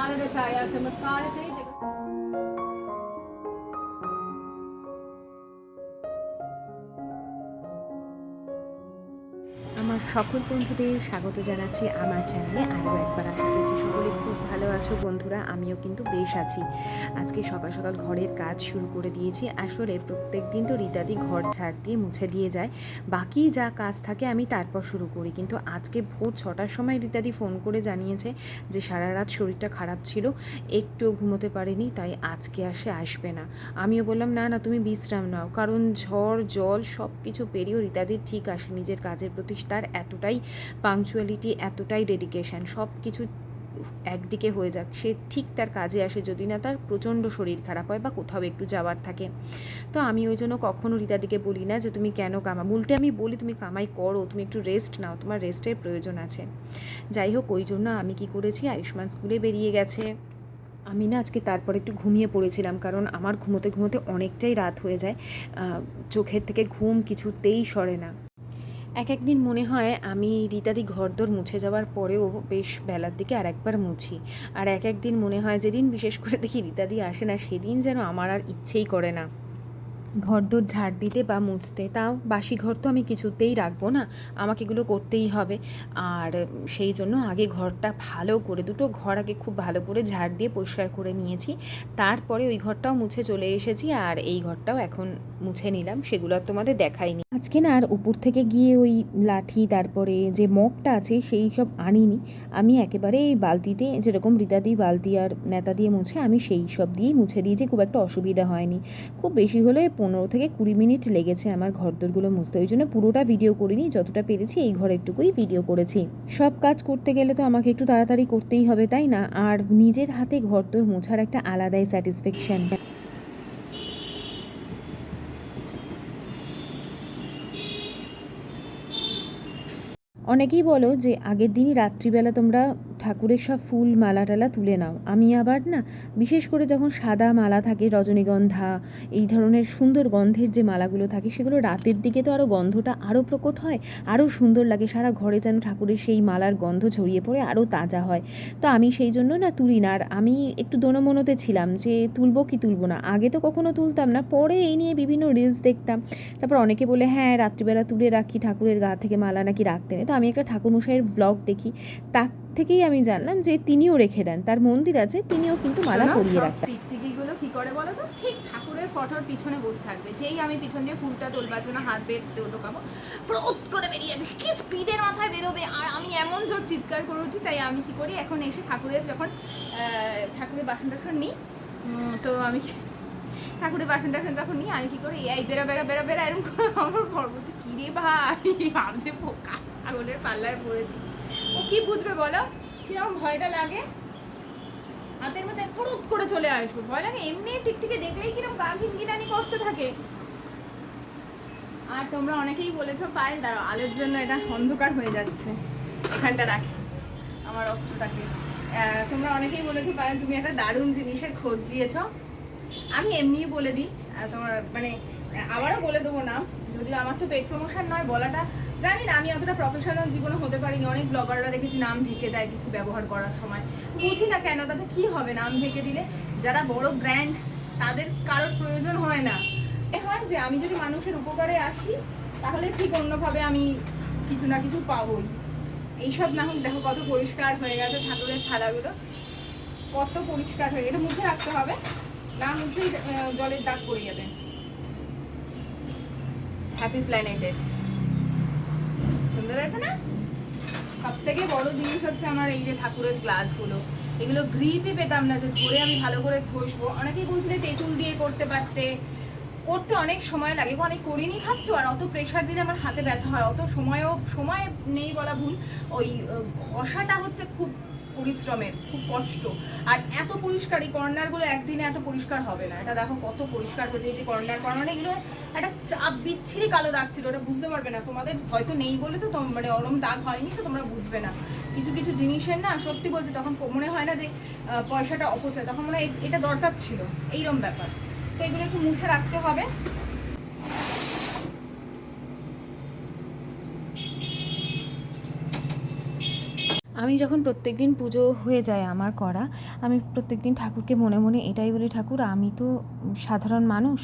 ने रचाया चमत्कार से जगत। আমার সকল বন্ধুদের স্বাগত জানাচ্ছি আমার চ্যানেলে আরও একবার। আশা করছি সকলে খুব ভালো আছো বন্ধুরা, আমিও কিন্তু বেশ আছি। আজকে সকাল সকাল ঘরের কাজ শুরু করে দিয়েছি। আসলে প্রত্যেক দিন তো রীতাদি ঘর ঝাড় দিয়ে মুছে দিয়ে যায়, বাকি যা কাজ থাকে আমি তারপর শুরু করি। কিন্তু আজকে ভোর 6টার সময় রীতাদি ফোন করে জানিয়েছে যে সারা রাত শরীরটা খারাপ ছিল, একটুও ঘুমোতে পারেনি, তাই আজকে আসবে না। আমিও বললাম না না তুমি বিশ্রাম নাও, কারণ ঝড় জল সব কিছু পেরিয়েও রীতাদির ঠিক আসে। নিজের কাজের প্রতি তার এতটাই পাংচুয়ালিটি, এতটাই ডেডিকেশান, সব কিছু একদিকে হয়ে যাক, সে ঠিক তার কাজে আসে, যদি না তার প্রচণ্ড শরীর খারাপ হয় বা কোথাও একটু যাওয়ার থাকে। তো আমি ওই জন্য কখনো রীতাদিকে বলি না যে তুমি কেন উল্টে আমি বলি তুমি কামাই করো, তুমি একটু রেস্ট নাও, তোমার রেস্টের প্রয়োজন আছে। যাই হোক, ওই জন্য আমি কি করেছি, আয়ুষ্মান স্কুলে বেরিয়ে গেছে, আমি না আজকে তারপর একটু ঘুমিয়ে পড়েছিলাম, কারণ আমার ঘুমোতে ঘুমোতে অনেকটাই রাত হয়ে যায়, চোখের থেকে ঘুম কিছুতেই সরে না। একদিন মনে হয় আমি রীতাদি ঘরদোর মুছে যাওয়ার পরেও বেশ বেলার দিকে আর একবার মুছি, আর একদিন মনে হয় যেদিন বিশেষ করে দেখি রীতাদি আসে না, সেদিন যেন আমার আর ইচ্ছেই করে না ঘরদোর ঝাড় দিতে বা মুছতে। তাও বাসি ঘর তো আমি কিছুতেই রাখবো না, আমাকে এগুলো করতেই হবে। আর সেই জন্য আগে ঘরটা ভালো করে, দুটো ঘর আগে খুব ভালো করে ঝাড় দিয়ে পরিষ্কার করে নিয়েছি, তারপরে ওই ঘরটাও মুছে চলে এসেছি, আর এই ঘরটাও এখন মুছে নিলাম, সেগুলো আর তোমাদের দেখাইনি আজকে না। আর উপর থেকে গিয়ে ওই লাঠি তারপরে যে মগটা আছে সেই সব আনিনি, আমি একেবারে এই বালতিতে, যেরকম রীতাদি বালতি আর নেতা দিয়ে মুছে, আমি সেই সব দিয়েই মুছে দিয়েছি, খুব একটা অসুবিধা হয়নি। খুব বেশি হলে 15 থেকে 20 মিনিট লেগেছে আমার ঘরদোরগুলো মুছতে, ওই জন্য পুরোটা ভিডিও করিনি, যতটা পেরেছি এই ঘরেরটুকুই ভিডিও করেছি। সব কাজ করতে গেলে তো আমাকে একটু তাড়াতাড়ি করতেই হবে, তাই না? আর নিজের হাতে ঘরদোর মোছার একটা আলাদাই স্যাটিসফ্যাকশান। অনেকেই বলো যে আগের দিনই রাত্রিবেলা তোমরা ঠাকুরের সব ফুল মালা টালা তুলে নাও। আমি আবার না, বিশেষ করে যখন সাদা মালা থাকে, রজনীগন্ধা এই ধরনের সুন্দর গন্ধের যে মালাগুলো থাকে, সেগুলো রাতের দিকে তো আরও গন্ধটা আরও প্রকট হয়, আরও সুন্দর লাগে, সারা ঘরে যেন ঠাকুরের সেই মালার গন্ধ ছড়িয়ে পড়ে আরও তাজা হয়। তো আমি সেই জন্য না তুলি না। আর আমি একটু দোনোমনোতে ছিলাম যে তুলবো কি তুলবো না, আগে তো কখনো তুলতাম না, পরে এই নিয়ে বিভিন্ন রিলস দেখতাম, তারপর অনেকে বলে হ্যাঁ রাত্রিবেলা তুলে রাখি, ঠাকুরের গা থেকে মালা নাকি রাখতে নেই। তো আমি একটা ঠাকুরমশাইয়ের ব্লগ দেখি, তার থেকেই আমি জানলাম যে তিনিও রেখে দেন, তার মন্দির আছে, তিনিও কিন্তু মালা পরিয়ে রাখতেন। টিকটিকিগুলো কি করে বলো তো, ঠিক ঠাকুরের ফটোর পিছনে বসে থাকবে, যেই আমি পিছন দিয়ে ফুলটা তোলবার জন্য হাত বের ঢোকাবো, ফ্রোত করে বেরিয়ে যাবে, কি স্পিডের মাথায় বেরোবে, আর আমি এমন জোর চিৎকার করে উঠি। তাই আমি কি করি, এখন এসে ঠাকুরের যখন ঠাকুরের বাসন টাসন নিই, তো আমি ঠাকুরের বাসন টাসন যখন নিই, আমি কি করি, এই বেরা বেরা বেরা বেরা এরকম করে আমার ঘর বলছি, কিরে ভাই ভাবছে পোকা ছাগলের পাল্লায় পড়েছি। ও কি বুঝবে বলো, কিরকম ভয়টা লাগে, হাতের মধ্যে ফুরুত করে চলে আসবো, ভয় লাগে। এমনি টিকটিকে দেখলেই কিরকম গা ঘিনঘিনানি কষ্ট থাকে। আর তোমরা অনেকেই বলেছো পায়েল দাঁড়াও, আলোর জন্য এটা অন্ধকার হয়ে যাচ্ছে, এখানটা রাখি আমার অস্ত্রটাকে। তোমরা অনেকেই বলেছো পায়েল তুমি একটা দারুণ জিনিসের খোঁজ দিয়েছো। আমি এমনিই বলে দিই, তোমার মানে আবারও বলে দেবো না, যদিও আমার তো পেট প্রমোশন নয় বলাটা, জানি না আমি অতটা প্রফেশনাল জীবনে হতে পারিনি। অনেক ব্লগাররা দেখেছি নাম ঢেকে দেয় কিছু ব্যবহার করার সময়, বুঝি না কেন, তাতে কি হবে নাম ঢেকে দিলে? যারা বড় ব্র্যান্ড তাদের কারোর প্রয়োজন হয় না, হয় যে আমি যদি মানুষের উপকারে আসি তাহলে ঠিক অন্যভাবে আমি কিছু না কিছু পাবোই। এইসব না হোক, দেখো কত পরিষ্কার হয়ে গেছে ঠাকুরের থালাগুলো, কত পরিষ্কার হয়ে গেছে। মুছে রাখতে হবে, না মুছেই জলের দাগ পড়ে যাবে। হ্যাপি প্ল্যানেটের সুন্দর আছে না? সব থেকে বড় জিনিস হচ্ছে আমার এই যে ঠাকুরের গ্লাসগুলো, এগুলো গ্রিপই পেতাম না যে ধরে আমি ভালো করে ঘষবো। অনেকেই বলছিলে তেঁতুল দিয়ে করতে পারতে, করতে অনেক সময় লাগে, আমি করিনি ভাবছো। আর অত প্রেশার দিলে আমার হাতে ব্যথা হয়, অত সময় নেই বলা ভুল, ওই ঘষাটা হচ্ছে খুব পরিশ্রমের, খুব কষ্ট। আর এত পরিষ্কার এই কর্নারগুলো একদিনে এত পরিষ্কার হবে না। এটা দেখো কত পরিষ্কার হয়েছে, এই যে কর্নার এগুলো একটা চাপ বিচ্ছিরি কালো দাগ ছিল, ওটা বুঝতে পারবে না, তোমাদের হয়তো নেই বলে তো মানে ওরম দাগ হয়নি, তো তোমরা বুঝবে না। কিছু কিছু জিনিসের না সত্যি বলছি, তখন মনে হয় না যে পয়সাটা অপচয়, তখন মনে হয় এটা দরকার ছিল, এইরকম ব্যাপার। তো এগুলো একটু মুছে রাখতে হবে। আমি যখন প্রত্যেকদিন পুজো হয়ে যায় আমার করা, আমি প্রত্যেকদিন ঠাকুরকে মনে মনে এটাই বলি, ঠাকুর আমি তো সাধারণ মানুষ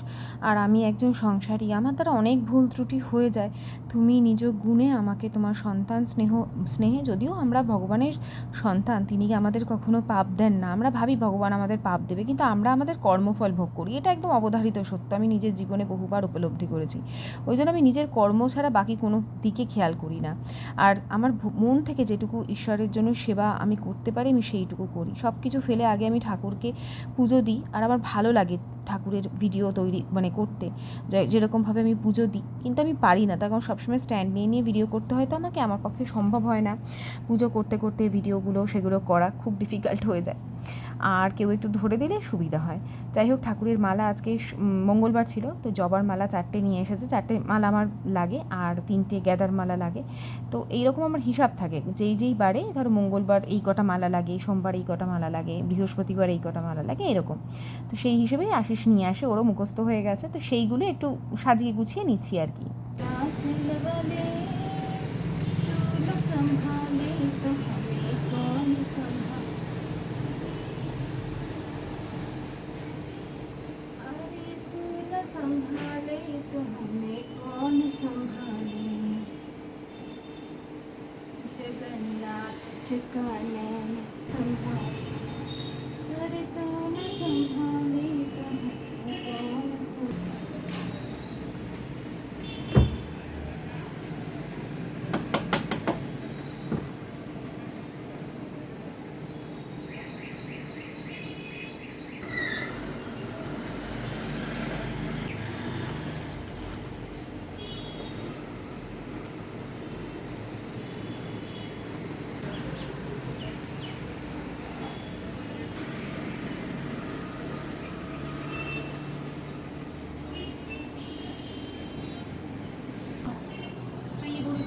আর আমি একজন সংসারী, আমার দ্বারা অনেক ভুল ত্রুটি হয়ে যায়, তুমি নিজ গুণে আমাকে তোমার সন্তান স্নেহে, যদিও আমরা ভগবানের সন্তান, তিনি আমাদের কখনো পাপ দেন না, আমরা ভাবি ভগবান আমাদের পাপ দেবে, কিন্তু আমরা আমাদের কর্মফল ভোগ করি, এটা একদম অবধারিত সত্য, আমি নিজের জীবনে বহুবার উপলব্ধি করেছি। ওই জন্য আমি নিজের কর্ম ছাড়া বাকি কোনো দিকে খেয়াল করি না। আর আমার মন থেকে যেটুকু ঈশ্বরের জন্য সেবা আমি করতে পারি আমি সেইটুকু করি। সব কিছু ফেলে আগে আমি ঠাকুরকে পুজো দিই। আর আমার ভালো লাগে ঠাকুরের ভিডিও তৈরি করতে, যেরকমভাবে আমি পুজো দিই, কিন্তু আমি পারি না, তার কারণ সবসময় স্ট্যান্ড নিয়ে নিয়ে ভিডিও করতে হয়, তো আমাকে আমার পক্ষে সম্ভব হয় না পুজো করতে করতে ভিডিওগুলো সেগুলো করা খুব ডিফিকাল্ট হয়ে যায়। আর কেউ একটু ধরে দিলে সুবিধা হয়। যাই হোক, ঠাকুরের মালা আজকে মঙ্গলবার ছিল, তো জবার মালা 4টে নিয়ে এসেছে, 4টে মালা আমার লাগে আর 3টে গ্যাদার মালা লাগে। তো এইরকম আমার হিসাব থাকে, যেই বারে ধরো মঙ্গলবার এই কটা মালা লাগে, সোমবার এই কটা মালা লাগে, বৃহস্পতিবার এই কটা মালা লাগে, এরকম। তো সেই হিসেবেই আশিস নিয়ে আসে, ওরও মুখস্থ হয়ে গেছে, তো সেইগুলো একটু সাজিয়ে গুছিয়ে নিচ্ছি আর কি। संभाले तो हमें कौन संभाले, जगन्नाथ का नैन संभाले, अरे तू न संभाले तो हमें कौन संभाले।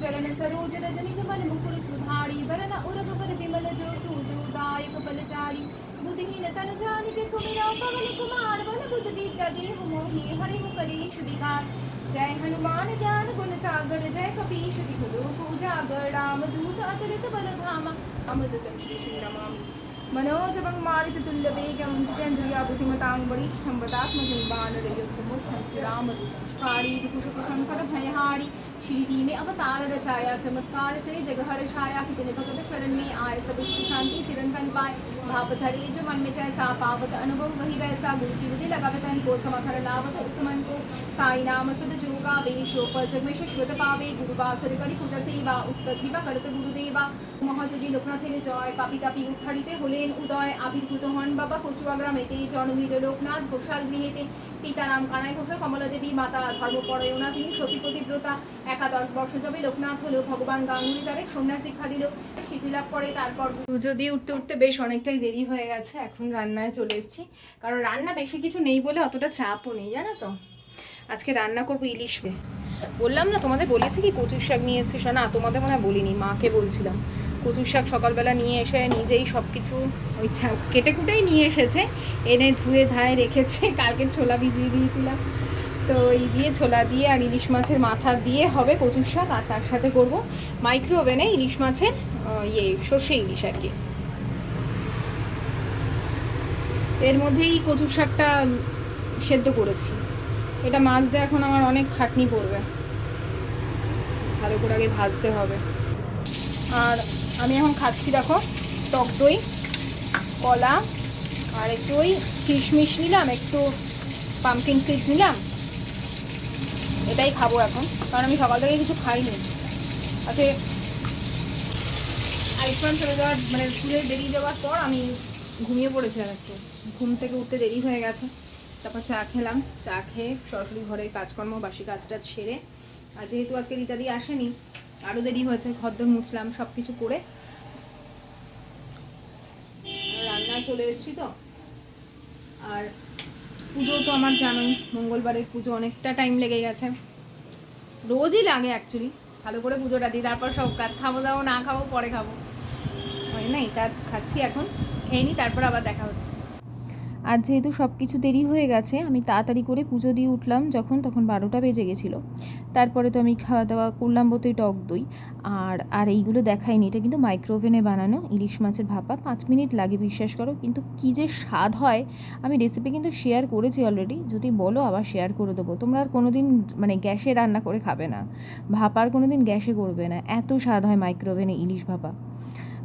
चरण सरोज रजनी जमल मुकुर सुधारी, वरन उरग वर विमल जो सूजोदायक बलचारी, बुद्धिहीन तन जानिके सुमिरा पवन कुमार, बल बुद्धि विद्या देहु मोहि हरिहु कलेश विकार। जय हनुमान ज्ञान गुण सागर, जय कपीश तिहु लोक उजागर, रामदूत अतुलित बल धामा, अमृतम श्री नमामि। मनोजवं मारुततुल्यवेगं जितेन्द्रिया बुद्धिमतां वरिष्ठं वदात्मजं वानरयुक्तमुत्थं श्रीरामदूतं शङ्करभयहारी, श्री जी ने अवतार रचाया, चमत्कार से जगहर छाया, कितने भगत शरण में आए, सब सुख शांति चिरंतन पाए, भाप धरे जो मन में जैसा पावत अनुभव वही वैसा, गुरु की विधि लगावे तन को समथर लावत उस मन को, साई नाम सद जो गावे शो पर जग में शाश्वत पावे, गुरु बासर करी पूजा सेवा उस पर कृपा करत गुरुदेवा। মহাযোগী লোকনাথের জয়, পাপি তাপি উদ্ধারিতে হলেন উদয়, আবির্ভূত হন বাবা কচুয়া গ্রামেতে, জন্মিল লোকনাথ ঘোষাল গৃহেতে, পিতা নাম কানাই ঘোষাল, কমলা দেবী মাতা ধর্মপরায়ণা, তিনি সতী প্রতিব্রতা। 11 বর্ষ যাবে লোকনাথ হলো, ভগবান গাঙ্গুলি তারে সন্ন্যাস শিক্ষা দিল, সিদ্ধি লাভ করে। তারপর পুজো দিয়ে উঠতে উঠতে বেশ অনেকটাই দেরি হয়ে গেছে, এখন রান্নায় চলে এসেছি, কারণ রান্না বেশি কিছু নেই বলে অতটা চাপও নেই, জানো তো। আজকে রান্না করবো ইলিশ। বললাম না তোমাদের, বলেছি কি কচুর শাক নিয়ে এসেছি, না তোমাদের মনে হয় বলিনি, মাকে বলছিলাম। কচুর শাক সকালবেলা নিয়ে এসে নিজেই সব কিছু ওই কেটে কুটেই নিয়ে এসেছে, এনে ধুয়ে ধায়ে রেখেছে, কালকে ছোলা ভিজিয়ে দিয়েছিলাম, তো এই দিয়ে ছোলা দিয়ে আর ইলিশ মাছের মাথা দিয়ে হবে কচুর শাক, আর তার সাথে করবো মাইক্রো ওভেনে ইলিশ মাছের সর্ষে ইলিশ আর কি। এর মধ্যেই কচুর শাকটা সেদ্ধ করেছি, এটা মাছ দিয়ে এখন আমার অনেক খাটনি পড়বে, ভালো করে আগে ভাজতে হবে। আর আমি এখন খাচ্ছি, দেখো, টক দই, কলা, আর একটু ওই কিশমিশ নিলাম, একটু পামকিন সিডস নিলাম, এটাই খাবো এখন, কারণ আমি সকাল থেকে কিছু খাইনি। আচ্ছা, আয়ুষ্মান চলে যাওয়ার মানে স্কুলে বেরিয়ে যাওয়ার পর আমি ঘুমিয়ে পড়েছিলাম, একটু ঘুম থেকে উঠতে দেরি হয়ে গেছে, তারপর চা খেলাম, চা খেয়ে সরাসরি ঘরের কাজকর্ম বাসি কাজটা সেরে, আর যেহেতু আজকে রীতাদি আসেনি আরও দেরি হয়েছে, ঘরদোর মুছলাম, সব কিছু করে রান্না চলে এসেছি। তো আর পুজো তো আমার জানোই, মঙ্গলবারের পুজো অনেকটা টাইম লেগে গেছে, রোজই লাগে অ্যাকচুয়ালি, ভালো করে পুজোটা দিই, তারপর সব কাজ, খাবো দাবো না খাবো পরে খাবো, হয় নাই, তা খাচ্ছি এখন, খেয়ে নিই, তারপর আবার দেখা হচ্ছে। আর যেহেতু সব কিছু দেরি হয়ে গেছে, আমি তাড়াতাড়ি করে পুজো দিয়ে উঠলাম তখন 12টা বেজে গেছিলো। তারপরে তো আমি খাওয়া দাওয়া করলাম বলতে টক দই আর আর এইগুলো দেখাইনি, এটা কিন্তু মাইক্রোওভেনে বানানো ইলিশ মাছের ভাপা, 5 মিনিট লাগে বিশ্বাস করো, কিন্তু কী যে স্বাদ হয়। আমি রেসিপি কিন্তু শেয়ার করেছি অলরেডি, যদি বলো আবার শেয়ার করে দেবো। তোমরা আর কোনো দিন মানে গ্যাসে রান্না করে খাবে না, ভাপার কোনো দিন গ্যাসে করবে না, এত স্বাদ হয় মাইক্রোওভেনে ইলিশ ভাপা।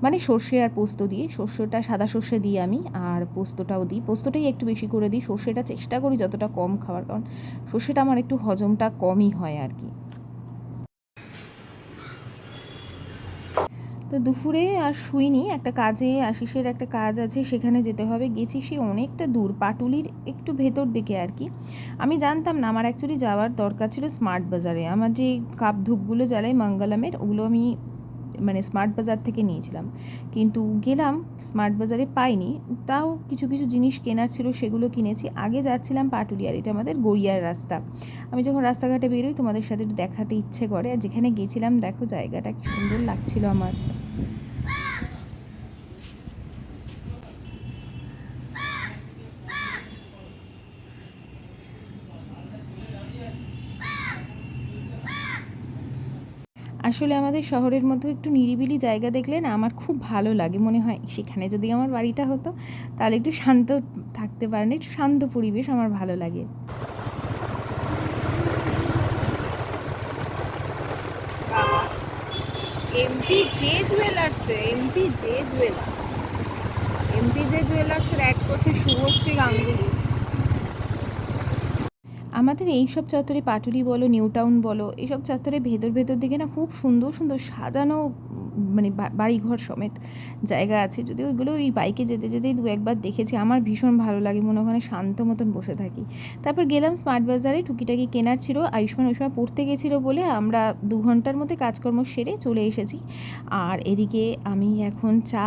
মানে সর্ষে আর পোস্ত দিয়ে, সর্ষেটা সাদা সর্ষে দিই আমি, আর পোস্তটাও দিই, পোস্তটাই একটু বেশি করে দিই, সর্ষেটা চেষ্টা করি যতটা কম খাওয়ার, কারণ সর্ষেটা আমার একটু হজমটা কমই হয় আর কি। তো দুপুরে আর শুইনি, একটা কাজে আশিসের একটা কাজ আছে, সেখানে যেতে হবে, গেছি সে অনেকটা দূর, পাটুলির একটু ভেতর দিকে আর কি। আমি জানতাম না, আমার অ্যাকচুয়ালি যাওয়ার দরকার ছিল স্মার্ট বাজারে, আমার যে কাপ ধূপগুলো জ্বালাই মঙ্গলমের, ওগুলো আমি মানে স্মার্ট বাজার থেকে নিয়েছিলাম, কিন্তু গেলাম স্মার্ট বাজারে পাইনি, তাও কিছু কিছু জিনিস কেনার ছিল সেগুলো কিনেছি। আগে যাচ্ছিলাম পাটুলিয়ার, এটা আমাদের গড়িয়ার রাস্তা। আমি যখন রাস্তাঘাটে বেরোই তোমাদের সাথে একটু দেখাতে ইচ্ছে করে, আর যেখানে গেছিলাম দেখো জায়গাটা কি সুন্দর লাগছিল আমার। আসলে আমাদের শহরের মধ্যে একটু নিরিবিলি জায়গা দেখলে না আমার খুব ভালো লাগে, মনে হয় সেখানে যদি আমার বাড়িটা হতো তাহলে একটু শান্ত থাকতে পারেন, একটু শান্ত পরিবেশ আমার ভালো লাগে। এমপি জে জুয়েলার্সের অ্যাড করছে শুভশ্রী গাঙ্গুলি। আমাদের এই সব চত্বরে, পাটুলি বলো নিউ টাউন বলো, এইসব চত্বরে ভেতর ভেতর দিকে না খুব সুন্দর সুন্দর সাজানো মানে বাড়িঘর সমেত জায়গা আছে, যদিও ওইগুলো ওই বাইকে যেতে যেতেই দু একবার দেখেছি, আমার ভীষণ ভালো লাগে, মনে ওখানে শান্ত মতন বসে থাকি। তারপর গেলাম স্মার্ট বাজারে, টুকিটাকি কেনার ছিল, আয়ুষ্মান ওই সময় পড়তে গেছিলো বলে আমরা 2 ঘন্টার মধ্যে কাজকর্ম সেরে চলে এসেছি। আর এদিকে আমি এখন চা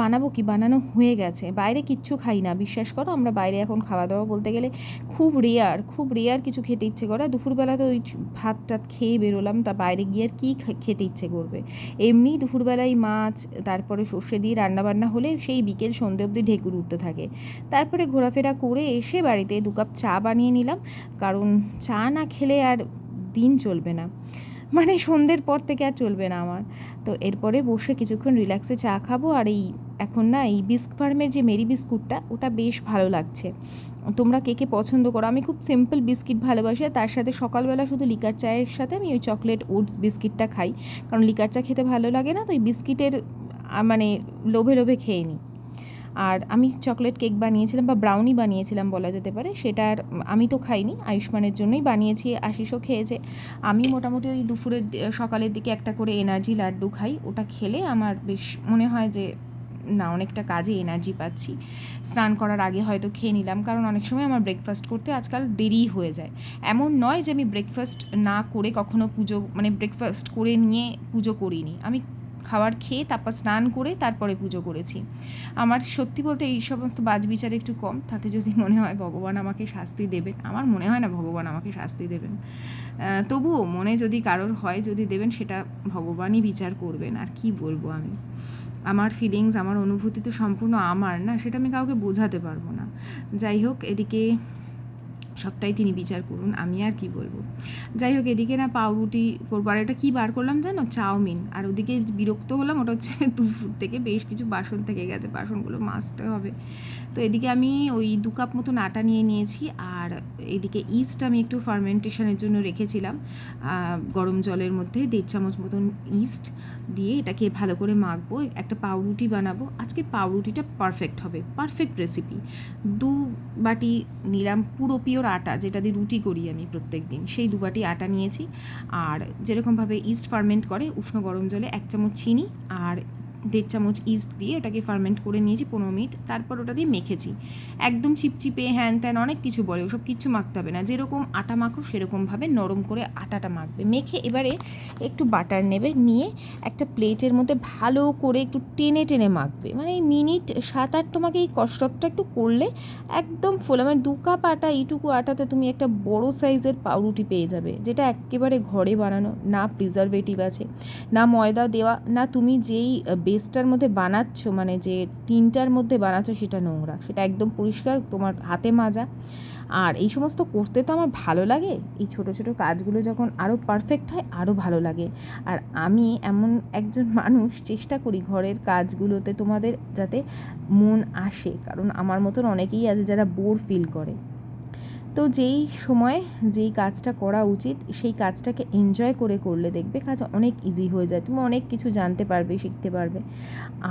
বানাবো কি বানানো হয়ে গেছে, বাইরে কিচ্ছু খাই না বিশ্বাস করো, আমরা বাইরে এখন খাওয়া দাওয়া বলতে গেলে খুব রেয়ার কিছু খেতে ইচ্ছে করে। দুপুরবেলা তো ওই ভাত টাত খেয়ে বেরোলাম, তা বাইরে গিয়ে আর কী খেতে ইচ্ছে করবে, এমনি দুপুরবেলায় মাছ তারপরে সর্ষে দিয়ে রান্নাবান্না হলে সেই বিকেল সন্ধে অবধি ঢেকুর উঠতে থাকে। তারপরে ঘোরাফেরা করে এসে বাড়িতে 2 কাপ চা বানিয়ে নিলাম, কারণ চা না খেলে আর দিন চলবে না, মানে সন্ধ্যের পর থেকে আর চলবে না আমার। তো এরপরে বসে কিছুক্ষণ রিল্যাক্সে চা খাবো। আর এই এখন না এই বিস্ক ফার্মের যে মেরি বিস্কুটটা, ওটা বেশ ভালো লাগছে। তোমরা কে কে পছন্দ করো? আমি খুব সিম্পল বিস্কিট ভালোবাসি, আর তার সাথে সকালবেলা শুধু লিকার চায়ের সাথে আমি ওই চকলেট ওটস বিস্কিটটা খাই, কারণ লিকার চা খেতে ভালো লাগে না, তো এই বিস্কিটের মানে লোভে লোভে খেয়ে নিই। আর আমি চকলেট কেক বানিয়েছিলাম বা ব্রাউনি বানিয়েছিলাম বলা যেতে পারে, সেটার আমি তো খাইনি, আয়ুষ্মানের জন্যই বানিয়েছি, আশিসও খেয়েছে। আমি মোটামুটি ওই দুপুরের সকালের দিকে একটা করে এনার্জি লাড্ডু খাই, ওটা খেলে আমার বেশ মনে হয় যে না অনেকটা কাজে এনার্জি পাচ্ছি। স্নান করার আগে হয়তো খেয়ে নিলাম, কারণ অনেক সময় আমার ব্রেকফাস্ট করতে আজকাল দেরিই হয়ে যায়। এমন নয় যে আমি ব্রেকফাস্ট না করে কখনো পুজো মানে ব্রেকফাস্ট করে নিয়ে পুজো করিনি, আমি খাবার খেয়ে তারপর স্নান করে তারপরে পুজো করেছি। আমার সত্যি বলতে এই সমস্ত বাজবিচার একটু কম, তাতে যদি মনে হয় ভগবান আমাকে শাস্তি দেবেন, আমার মনে হয় না ভগবান আমাকে শাস্তি দেবেন, তবুও মনে যদি কারোর হয় যদি দেবেন, সেটা ভগবানই বিচার করবেন। আর কি বলবো আমি, আমার ফিলিংস আমার অনুভূতি তো সম্পূর্ণ আমার না, সেটা আমি কাউকে বোঝাতে পারবো না। যাই হোক, এদিকে সবটাই তিনি বিচার করুন, আমি আর কি বলবো। যাই হোক, এদিকে না পাউরুটি করবো, আর এটা কী বার করলাম জানো, চাউমিন। আর ওদিকে বিরক্ত হলাম, ওটা হচ্ছে দুপুর থেকে বেশ কিছু বাসন থেকে গেছে, বাসনগুলো মাজতে হবে। তো এদিকে আমি ওই 2 কাপ মতন আটা নিয়ে নিয়েছি, আর এদিকে ইস্ট আমি একটু ফার্মেন্টেশনের জন্য রেখেছিলাম গরম জলের মধ্যে, 1.5 চামচ মতন ইস্ট দিয়ে এটাকে ভালো করে মাখবো, একটা পাউরুটি বানাবো। আজকে পাউরুটিটা পারফেক্ট হবে, পারফেক্ট রেসিপি। 2 বাটি নিলাম পুরো পিওর আটা, যেটা দিয়ে রুটি করি আমি প্রত্যেক দিন, সেই 2 বাটি আটা নিয়েছি। আর যেরকমভাবে ইস্ট ফার্মেন্ট করে উষ্ণ গরম জলে 1 চামচ চিনি আর 1.5 চামচ ইস্ট দিয়ে এটাকে ফার্মেন্ট করে নিয়েছি 15 মিনিট, তারপর ওটা দিয়ে মেখেছি। একদম চিপচিপে হ্যান ত্যান অনেক কিছু বলে, ওসব কিচ্ছু মাখতে হবে না, যেরকম আটা মাখো সেরকমভাবে নরম করে আটাটা মাখবে। মেখে এবারে একটু বাটার নেবে, নিয়ে একটা প্লেটের মধ্যে ভালো করে একটু টেনে টেনে মাখবে, মানে এই মিনিট 7-8 তোমাকে এই কসরতটা একটু করলে একদম ফোলা, মানে 2 কাপ আটা, এইটুকু আটাতে তুমি একটা বড় সাইজের পাউরুটি পেয়ে যাবে, যেটা একেবারে ঘরে বানানো, না প্রিজারভেটিভ আছে, না ময়দা দেওয়া, না তুমি যেই বেসটার মধ্যে বানাচ্ছ, মানে যে টিনটার মধ্যে বানাচ্ছ সেটা নোংরা, সেটা একদম পরিষ্কার তোমার হাতে মাজা। আর এই সমস্ত করতে তো আমার ভালো লাগে, এই ছোটো ছোটো কাজগুলো যখন আরও পারফেক্ট হয় আরও ভালো লাগে। আর আমি এমন একজন মানুষ, চেষ্টা করি ঘরের কাজগুলোতে তোমাদের যাতে মন আসে, কারণ আমার মতন অনেকেই আছে যারা বোর ফিল করে। তো যেই সময় যেই কাজটা করা উচিত সেই কাজটাকে এনজয় করে করলে দেখবে কাজ অনেক ইজি হয়ে যায়, তুমি অনেক কিছু জানতে পারবে, শিখতে পারবে।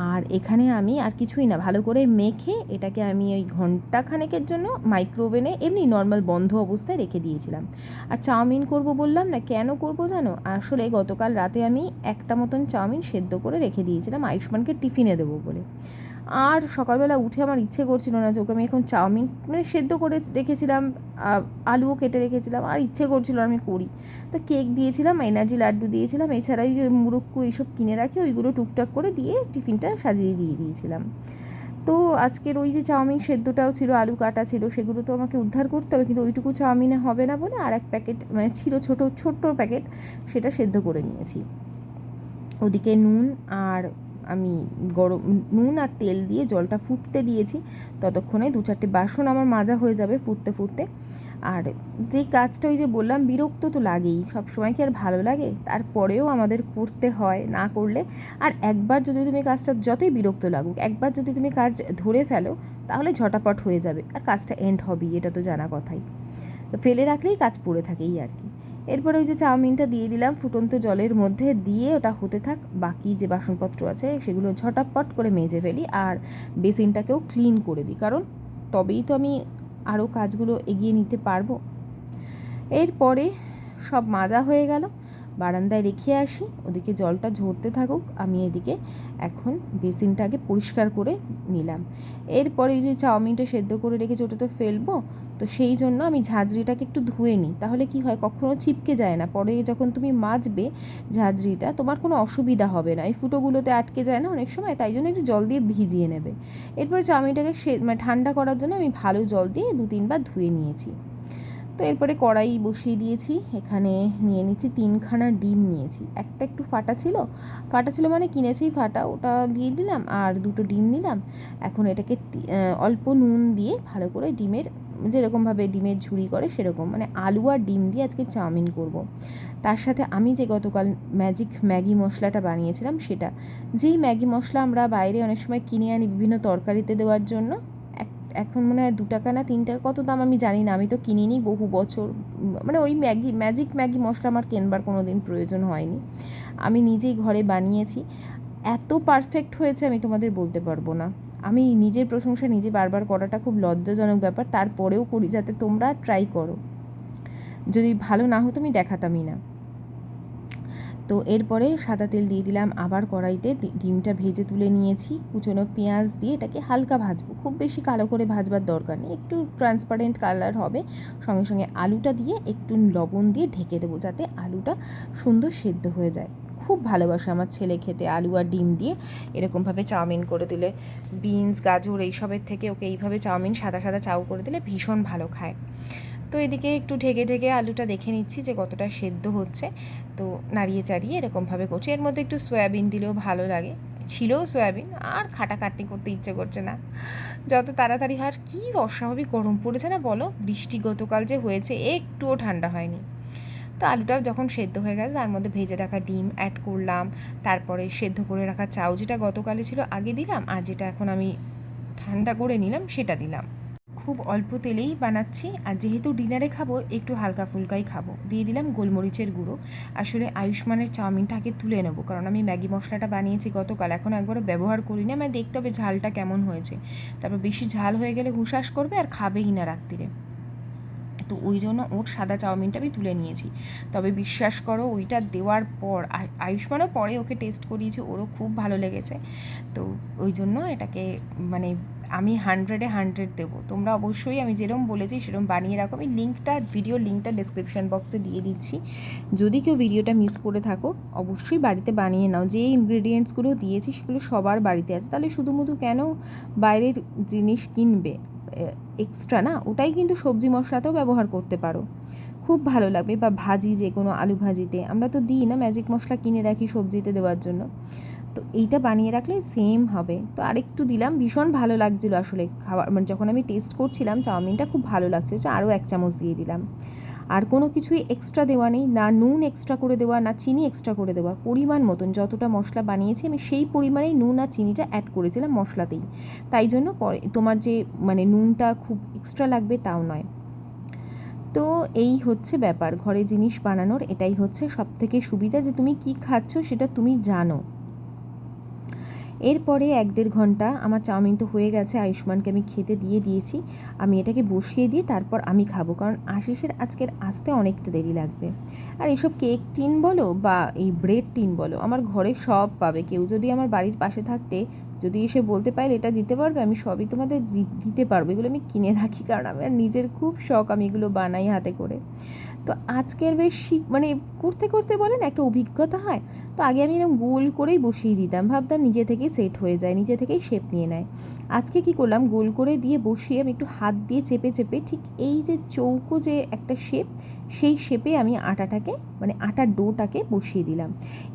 আর এখানে আমি আর কিছুই না, ভালো করে মেখে এটাকে আমি ওই ঘন্টাখানেকের জন্য মাইক্রোওভেনে এমনি নর্মাল বন্ধ অবস্থায় রেখে দিয়েছিলাম। আর চাউমিন করব বললাম না, কেন করব জানো? আসলে গতকাল রাতে আমি একটা মতন চাউমিন সেদ্ধ করে রেখে দিয়েছিলাম আয়ুষ্মানকে টিফিনে দেবো বলে। আর সকালবেলা উঠে আমার ইচ্ছে করছিল না যে ওকে আমি এখন চাউমিন, মানে সেদ্ধ করে রেখেছিলাম, আলুও কেটে রেখেছিলাম, আর ইচ্ছে করছিল আমি করি। তো কেক দিয়েছিলাম, এনার্জি লাড্ডু দিয়েছিলাম, এছাড়া ওই যে মুরুক্কু এইসব কিনে রাখি ওইগুলো টুকটাক করে দিয়ে টিফিনটা সাজিয়ে দিয়েছিলাম। তো আজকের ওই যে চাউমিন সেদ্ধটাও ছিল, আলু কাটা ছিল, সেগুলো তো আমাকে উদ্ধার করতে হবে, কিন্তু ওইটুকু চাউমিনে হবে না বলে আর এক প্যাকেট মানে ছিল ছোট্ট প্যাকেট, সেটা সেদ্ধ করে নিয়েছি। ওদিকে নুন আর আমি নুন আর তেল দিয়ে জলটা ফুটতে দিয়েছি, ততক্ষণে 2-4টে বাসন আমার মাজা হয়ে যাবে ফুটতে ফুটতে। আর যে কাজটা ওই যে বললাম বিরক্ত তো লাগেই, সব সময় কি আর ভালো লাগে? তারপরেও আমাদের করতে হয়, না করলে। আর একবার যদি তুমি কাজটা যতই বিরক্ত লাগুক, একবার যদি তুমি কাজ ধরে ফেলো তাহলে ঝটাপট হয়ে যাবে, আর কাজটা এন্ড হবেই, এটা তো জানা কথাই। তো ফেলে রাখলেই কাজ পড়ে থাকেই আর কি। এরপরে ওই যে চাউমিনটা দিয়ে দিলাম ফুটন্ত জলের মধ্যে, দিয়ে ওটা হতে থাক, বাকি যে বাসনপত্র আছে সেগুলো ঝটাপট করে মেজে ফেলি আর বেসিনটাকেও ক্লিন করে দিই, কারণ তবেই তো আমি আরও কাজগুলো এগিয়ে নিতে পারবো। এরপরে সব মাজা হয়ে গেল, বারান্দায় রেখে আসি, ওদিকে জলটা ঝরতে থাকুক, আমি এদিকে এখন বেসিনটাকে পরিষ্কার করে নিলাম। এরপরে এই যে চাউমিনটা সেদ্ধ করে রেখেছি ওটা তো ফেলবো, তো সেই জন্য আমি ঝাঁঝরিটাকে একটু ধুয়ে নিই, তাহলে কি হয় কখনো চিপকে যায় না, পরে যখন তুমি মাজবে ঝাঁঝরিটা তোমার কোনো অসুবিধা হবে না, এই ফুটোগুলোতে আটকে যায় না অনেক সময়, তাই জন্য একটু জল দিয়ে ভিজিয়ে নেবে। এরপর চাউমিনটাকে মানে ঠান্ডা করার জন্য আমি ভালো জল দিয়ে 2-3 বার ধুয়ে নিয়েছি। তো এরপরে কড়াই বসিয়ে দিয়েছি, এখানে নিয়ে নিচ্ছি 3খানা ডিম নিয়েছি, একটা একটু ফাটা ছিল মানে কিনেছি ফাটা, ওটা দিয়ে দিলাম, আর 2টো ডিম নিলাম। এখন এটাকে অল্প নুন দিয়ে ভালো করে ডিমের, যেরকমভাবে ডিমের ঝুড়ি করে সেরকম, মানে আলু আর ডিম দিয়ে আজকে চাউমিন করব। তার সাথে আমি যে গতকাল ম্যাগি মশলাটা বানিয়েছিলাম সেটা, যেই ম্যাগি মশলা আমরা বাইরে অনেক সময় কিনে আনি বিভিন্ন তরকারিতে দেওয়ার জন্য, এখন মনে হয় 2 টাকা না 3 টাকা, কত দাম আমি জানি না, আমি তো কিনিনি বহু বছর, মানে ওই ম্যাজিক ম্যাগি মশলা আমার কেনবার কোনো দিন প্রয়োজন হয়নি, আমি নিজেই ঘরে বানিয়েছি। এত পারফেক্ট হয়েছে আমি তোমাদের বলতে পারবো না। আমি নিজের প্রশংসা নিজে বারবার করাটা খুব লজ্জাজনক ব্যাপার, তারপরেও করি যাতে তোমরা ট্রাই করো, যদি ভালো না হতো আমি দেখাতামই না। তো এরপরে সাদা তেল দিয়ে দিলাম আবার কড়াইতে, ডিমটা ভেজে তুলে নিয়েছি, কুচনো পেঁয়াজ দিয়ে এটাকে হালকা ভাজবো, খুব বেশি কালো করে ভাজবার দরকার নেই, একটু ট্রান্সপারেন্ট কালার হবে। সঙ্গে সঙ্গে আলুটা দিয়ে একটু লবণ দিয়ে ঢেকে দেবো যাতে আলুটা সুন্দর সেদ্ধ হয়ে যায়। খুব ভালোবাসে আমার ছেলে খেতে আলু আর ডিম দিয়ে এরকমভাবে চাউমিন করে দিলে, বিনস গাজর এইসবের থেকে ওকে এইভাবে চাউমিন সাদা সাদা চাউ করে দিলে ভীষণ ভালো খায়। তো এদিকে একটু ঢেকে আলুটা দেখে নিচ্ছি যে কতটা সেদ্ধ হচ্ছে, তো নাড়িয়ে চাড়িয়ে এরকমভাবে করছি। এর মধ্যে একটু সয়াবিন দিলেও ভালো লাগে, ছিল সয়াবিন, আর খাটাখাটনি করতে ইচ্ছে করছে না, যত তাড়াতাড়ি। আর কি অস্বাভাবিক গরম পড়েছে না বলো, বৃষ্টি গতকাল যে হয়েছে একটুও ঠান্ডা হয়নি। তো আলুটাও যখন সেদ্ধ হয়ে গেছে তার মধ্যে ভেজে রাখা ডিম অ্যাড করলাম, তারপরে সেদ্ধ করে রাখা চাউ যেটা গতকালে ছিল আগে দিলাম, আর যেটা এখন আমি ঠান্ডা করে নিলাম সেটা দিলাম। খুব অল্প তেলেই বানাচ্ছি, আর যেহেতু ডিনারে খাবো একটু হালকা ফুলকাই খাবো। দিয়ে দিলাম গোলমরিচের গুঁড়ো। আসলে আয়ুষ্মানের চাউমিনটা আগে তুলে নেবো, কারণ আমি ম্যাগি মশলাটা বানিয়েছি গতকাল, এখনও একবারও ব্যবহার করিনি, আমার দেখতে হবে ঝালটা কেমন হয়েছে, তারপর বেশি ঝাল হয়ে গেলে হুঁশাস করবে আর খাবেই না রাত্রিরে, তো ওই জন্য ওর সাদা চাউমিনটা আমি তুলে নিয়েছি। তবে বিশ্বাস করো ওইটা দেওয়ার পর আয়ুষ্মানও পরে ওকে টেস্ট করিয়েছি, ওরও খুব ভালো লেগেছে। তো ওই জন্য এটাকে মানে আমি 100-এ 100 দেবো। তোমরা অবশ্যই আমি যেরকম বলেছি সেরকম বানিয়ে রাখো, আমি ভিডিওর লিঙ্কটা ডেসক্রিপশন বক্সে দিয়ে দিচ্ছি, যদি কেউ ভিডিওটা মিস করে থাকো অবশ্যই বাড়িতে বানিয়ে নাও। যে ইনগ্রেডিয়েন্টসগুলো দিয়েছি সেগুলো সবার বাড়িতে আছে, তাহলে শুধুমুধু কেন বাইরের জিনিস কিনবে এক্সট্রা, না ওটাই কিন্তু সবজি মশলাতেও ব্যবহার করতে পারো, খুব ভালো লাগবে। বা ভাজি, যে কোনো আলু ভাজিতে আমরা তো দিই না, ম্যাজিক মশলা কিনে রাখি সবজিতে দেওয়ার জন্য, তো এইটা বানিয়ে রাখলে সেম হবে। তো আরেকটু দিলাম, ভীষণ ভালো লাগছিলো আসলে খাবার, মানে যখন আমি টেস্ট করছিলাম চাউমিনটা খুব ভালো লাগছিলো, আরও 1 চামচ দিয়ে দিলাম। আর কোনো কিছুই এক্সট্রা দেওয়া নেই, না নুন এক্সট্রা করে দেওয়া, না চিনি এক্সট্রা করে দেওয়া, পরিমাণ মতন যতটা মশলা বানিয়েছি আমি সেই পরিমাণেই নুন আর চিনিটা অ্যাড করেছিলাম মশলাতেই। তাই জন্য পরে তোমার যে মানে নুনটা খুব এক্সট্রা লাগবে তাও নয়। তো এই হচ্ছে ব্যাপার ঘরে জিনিস বানানোর, এটাই হচ্ছে সবথেকে সুবিধা যে তুমি কি খাচ্ছ সেটা তুমি জানো। এরপরে 1-1.5 ঘন্টা আমার চাউমিন তো হয়ে গেছে, আয়ুষ্মানকে আমি খেতে দিয়ে দিয়েছি। আমি এটাকে বসিয়ে দিয়ে তারপর আমি খাবো, কারণ আশিসের আজকের আসতে অনেকটা দেরি লাগবে। আর এসব কেক টিন বলো বা এই ব্রেড টিন বলো, আমার ঘরে সব পাবে। কেউ যদি আমার বাড়ির পাশে থাকতে যদি এসে বলতে পারে এটা দিতে পারবে, আমি সবই তোমাদের দিতে পারবো। এগুলো আমি কিনে রাখি, কারণ আমার নিজের খুব শখ, আমি এগুলো বানাই হাতে করে। তো আজকের বেশ মানে করতে করতে বলেন একটা অভিজ্ঞতা হয়। তো আগে আমি এরকম গোল করেই বসিয়ে দিতাম, ভাবতাম নিজে থেকেই সেট হয়ে যায়, নিজে থেকেই শেপ নিয়ে নেয়। আজকে কি করলাম, গোল করে দিয়ে বসিয়ে আমি একটু হাত দিয়ে চেপে চেপে ঠিক এই যে চৌকো যে একটা শেপ, সেই শেপে আমি আটাটাকে মানে আটার ডোটাকে বসিয়ে দিলাম।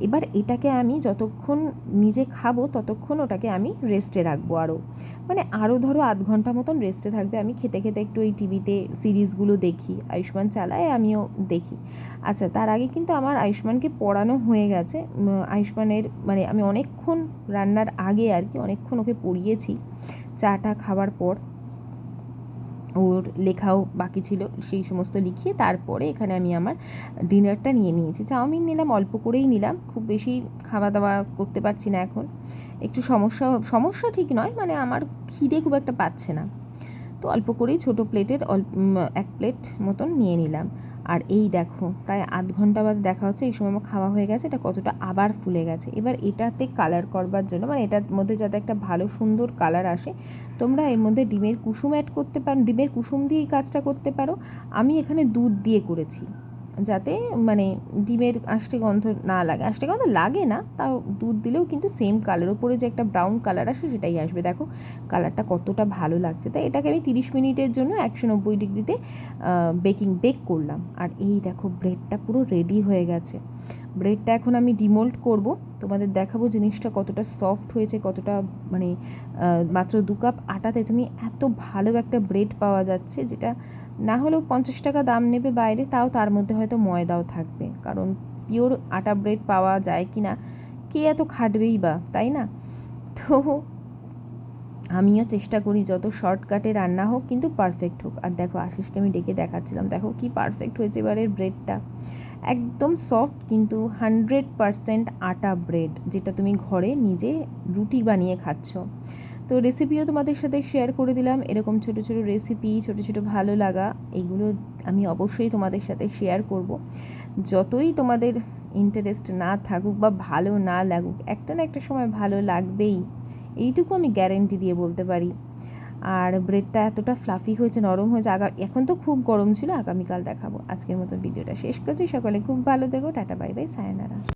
এবার এটাকে আমি যতক্ষণ নিজে খাবো ততক্ষণ ওটাকে আমি রেস্টে রাখবো, আরও ধরো 1/2 ঘন্টা মতন রেস্টে থাকবে। আমি খেতে খেতে একটু এই টিভিতে সিরিজগুলো দেখি, আয়ুষ্মান চালায় আমিও দেখি। আচ্ছা, তার আগে কিন্তু আমার আয়ুষ্মানকে পড়ানো হয়ে গেছে। আয়ুষ্মানের মানে আমি অনেকক্ষণ রান্নার আগে আর কি অনেকক্ষণ ওকে পড়িয়েছি। চাটা খাওয়ার পর ওর লেখাও বাকি ছিল, সেই সমস্ত লিখিয়ে তারপরে এখানে আমি আমার ডিনারটা নিয়ে নিয়েছি। চাউমিন নিলাম, অল্প করেই নিলাম, খুব বেশি খাওয়া দাওয়া করতে পারছি না এখন। একটু সমস্যা ঠিক নয়, মানে আমার খিদে খুব একটা পাচ্ছে না, তো অল্প করেই ছোটো প্লেটের 1 প্লেট মতন নিয়ে নিলাম। আর এই দেখো প্রায় 1/2 ঘন্টা বাদে দেখা হচ্ছে, এই সময় আমার খাওয়া হয়ে গেছে। এটা কতটা আবার ফুলে গেছে। এবার এটাতে কালার করবার জন্য, মানে এটার মধ্যে যাতে একটা ভালো সুন্দর কালার আসে, তোমরা এর মধ্যে ডিমের কুসুম অ্যাড করতে পারো, ডিমের কুসুম দিয়েই কাজটা করতে পারো। আমি এখানে দুধ দিয়ে করেছি, যাতে মানে ডিমের আষ্টে গন্ধ না লাগে। আষ্টে গন্ধ লাগে না, তাও দুধ দিলেও কিন্তু সেম কালার, ওপরে যে একটা ব্রাউন কালার আসে সেটাই আসবে। দেখো কালারটা কতটা ভালো লাগছে। তাই এটাকে আমি 30 মিনিটের জন্য 190 ডিগ্রিতে বেক করলাম। আর এই দেখো ব্রেডটা পুরো রেডি হয়ে গেছে। ব্রেডটা এখন আমি ডিমোল্ড করব, তোমাদের দেখাবো জিনিসটা কতটা সফট হয়েছে, কতটা মানে মাত্র 2 কাপ আটাতে তুমি এত ভালো একটা ব্রেড পাওয়া যাচ্ছে, যেটা না হলেও 50 টাকা দাম নেবে বাইরে, তাও তার মধ্যে হয়তো ময়দাও থাকবে, কারণ পিওর আটা ব্রেড পাওয়া যায় কি না, কে এত খাটবেই বা, তাই না? তো আমিও চেষ্টা করি যত শর্টকাটে রান্না হোক কিন্তু পারফেক্ট হোক। আর দেখো আশিসকে আমি ডেকে দেখাচ্ছিলাম, দেখো কি পারফেক্ট হয়েছে এবারের ব্রেডটা, একদম সফট, কিন্তু 100% আটা ব্রেড, যেটা তুমি ঘরে নিজে রুটি বানিয়ে খাচ্ছ। তো রেসিপিও তোমাদের সাথে শেয়ার করে দিলাম। এরকম ছোট ছোট রেসিপি, ছোট ছোট ভালো লাগা, এগুলো আমি অবশ্যই তোমাদের সাথে শেয়ার করব। যতই তোমাদের ইন্টারেস্ট না থাকুক বা ভালো না লাগুক, একটা না একটা সময় ভালো লাগবেই, এইটুকু আমি গ্যারেন্টি দিয়ে বলতে পারি। আর ব্রেডটা এতটা ফ্লাফি হয়েছে, নরম হয়েছে। এখন তো খুব গরম ছিল, আগামীকাল দেখাবো। আজকের মতো ভিডিওটা শেষ করছি। সকলে খুব ভালো থেকো, টাটা বাই বাই, সায়োনারা।